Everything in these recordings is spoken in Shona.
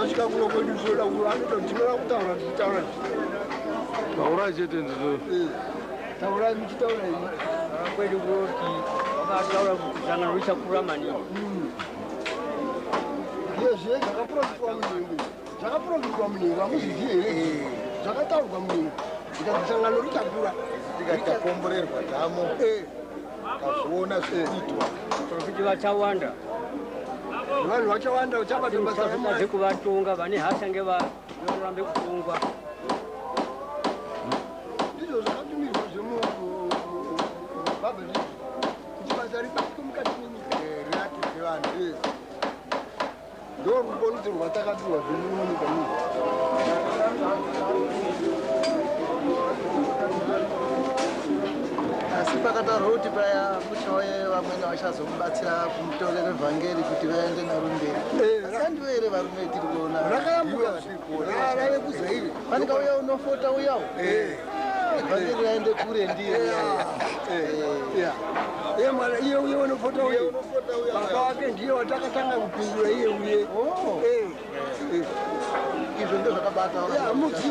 tasvika kuno kwedu zoda tinoda kutaura tichitaura taura chete ndizo taura muchitaura kwedu kuti vakataura kuti sangano richakura maningi yezve zvakaprofitwa munyengo hamuzvizi here zvakataurwa munyengo ikati sangano richakura tikatakomborerwa dhamo kazviona zvikuitwa profiti vachawanda vanhu vachawanda uchabata basa vaze kuvatonga vane hasha ngevarambe kutongwa ndizvo zvakatumirwa zvemubhabhari kuti basa ribatwe mukati menyika rinakidze vanhu ndo rubonudzo rwatakatirwa zvemunyika asi pakataurwa kuti paya kuchauye vamweni vachazomubatsira kumutorera evhangeri kuti vaende naro mberi asi handivo here varume tiri kuona rakayambukarave kuzaire fanika uya unofota uyawo evhangeri raende kure ndiye iye uye unofota uye baba wake ndiye watakatanga kupindura iye uye izvo ndo zvakabata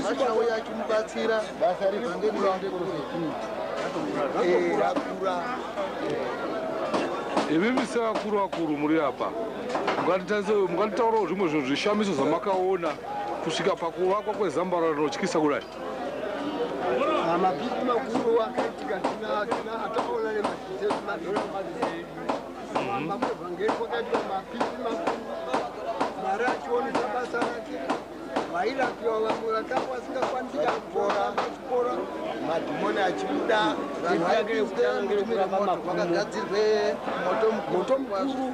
vachauya achimubatsira basa revhangeri raende kure rakura imi sevakuru muri apa munganditaurawo zvimwe zvinhu zvishamiso zvamakaona kusvika pakuvakwa kwezambara rinotyisa kudai mapipi makuru akaitika atakaona nemaevhangeri kwakaitika mapipi makuru mari achionesa basa rake vairapiwa vamwe vakapo vasingakwanisika kuchikora madhimoni achibuda vakagadzirwe moto mukuru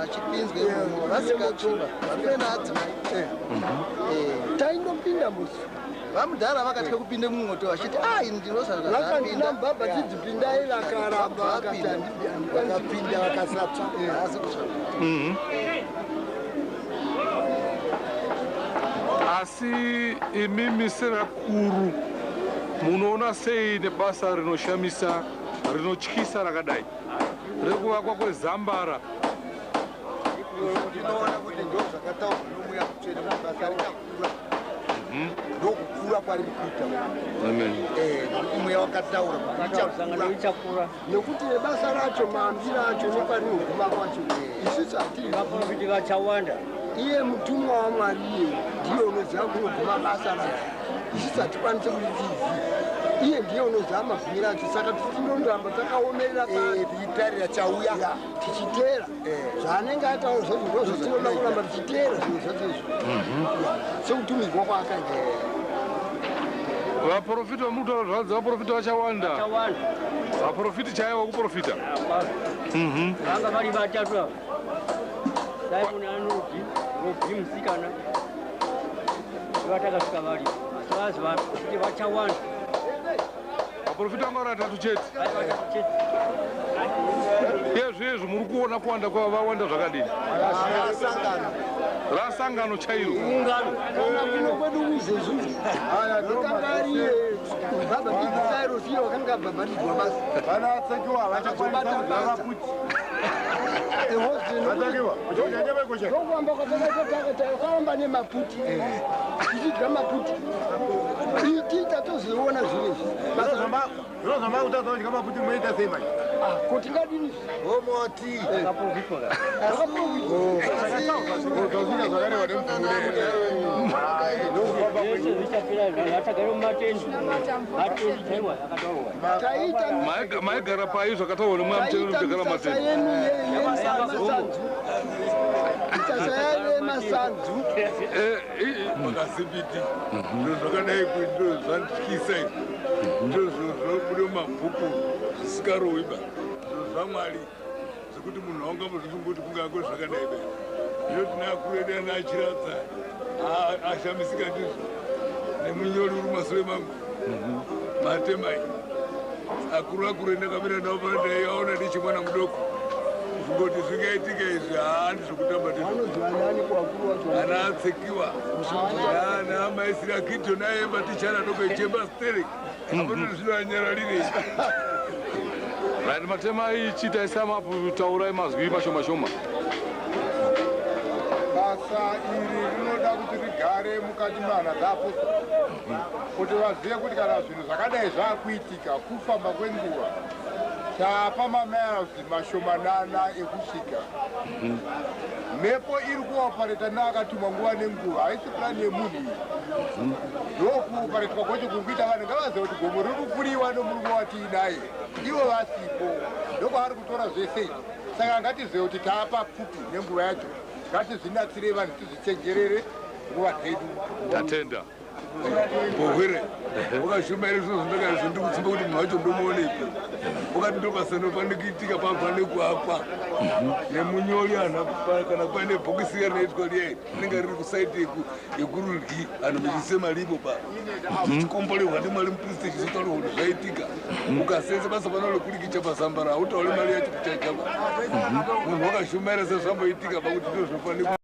achipinzwe vasikachiva varumenadzimai taindopinda musi vamudhara vakatya kupinde mumwoto vachiti ini ndinozvakandina mbabha tidzipindai vakaramba akapinda vakasatsva asi kutsva asi imimi serakuru munoona sei nebasa rinoshamisa rinotyisa rakadai rekuvakwa kwezambara tinoona kuti ndo zvakataurwa nomuya mutsvene basa richakura ndokukura kwari kuita mweya wakataura sangano richakura nekuti nebasa racho maambiro acho neparinoguma kwacho isusu vaprofiti vachawanda iye mutumwa wamwari iye ndiye unoziva kunoguma basa racho isusu hatikwanise kulitiziva iye ndiye unoziva mavhiri acho saka tichindondoramba takaomerera tichitarira chauya tichiteera zvaanenge ataura zvacho ndozvo tinoda kuramba tichiteera zvinhu zvacho izvo sekutumirwa kwaakaita vaprofiti vamutaura zvanzi vaprofiti vachawanda vaprofiti chaiva kuprofita vanga vari vatatu ava simoni anogi rogi musikana ivatakasvika vari asi vazi vaprofiti vachawanda vaprofiti vanga vari vatatu chete izvezvo muri kuona kuwanda kwava vawanda zvakadini rasangano chairo ungano kana kuno kwedu izvezvi akanga ari baba bisairo siyo wakanga babharidzwa basi vanatsekiwa vachakwanisa kudzavaputi ndokuamba kwatakaamba nemaputi tichidya maputi tiita tozoiona zvinezvi zvinozvamba kutaza kudya maputi moita sei manje kuti ngadini omoti akaprofitwa vatagara mumatendi matendi chaiwa akataurwa taita maigara pai zvakataurwa nemweya mutendi mugara matendi masanzu makazibiti ndo zvakadai ndo zvandityisa ndo zvobude mumabhuku zvisikarowiba zvo zvamwari zvekuti munhu aungamuzvifungoti kungako zvakadai be io tinakureda nachiradza ashamisika ndizvo nemunyori uri masure mangu matemai akuru ndakamira navo panadaiaona ndichimwana mudoko zvingoti zvingaitika izvi handizvokutamba ndizvo ana atsekiwa ana amaisira kito naemba tichana doko ichemba sterek apatoti zvinonyararirei right matemai chiitaisa mapo taurai mazwi mashoma shoma basa iri rinoda kuti tigare mukati mehana dzeapostori kuti vazive kuti kana zvinhu zvakadai zvaakuitika kufamba kwenguva taapa mamaelzi mashomanana ekusvika mhepo iri kuopareta neakatumwa nguva nenguva haisi purani yemunhu iyi ndokuoparetwa kwacho kuri kuita vanhu ngavazive kuti gomo riri kupfuriwa nomurume watiinaye ivo vasipo ndokwaari kutora zvese izvi saka ngatizive kuti taapa pfupi nenguva yacho ngatizvinatsire vanhu tizvichenjerere nguva dzedu tatenda bogwere wakashumaira zvino zvindakaizvo ndikutsumba kuti munhu wacho ndomuonepi ukati ndobasa rinofanira kuitika pafanire kuapa nemunyori kana paine bhokisi rinoitwa riyai rinenge riri kusaiti yekurudyi anhu muchise maripo pa chikomborehwa ndimwari mupriste chizotaura kuti zvaitika ukasenza basa pano rekurikicha pazambara hautauri mari yacho kuchaichapa munhu wakashumaira sezvamboitika pakuti ndo zvinofanira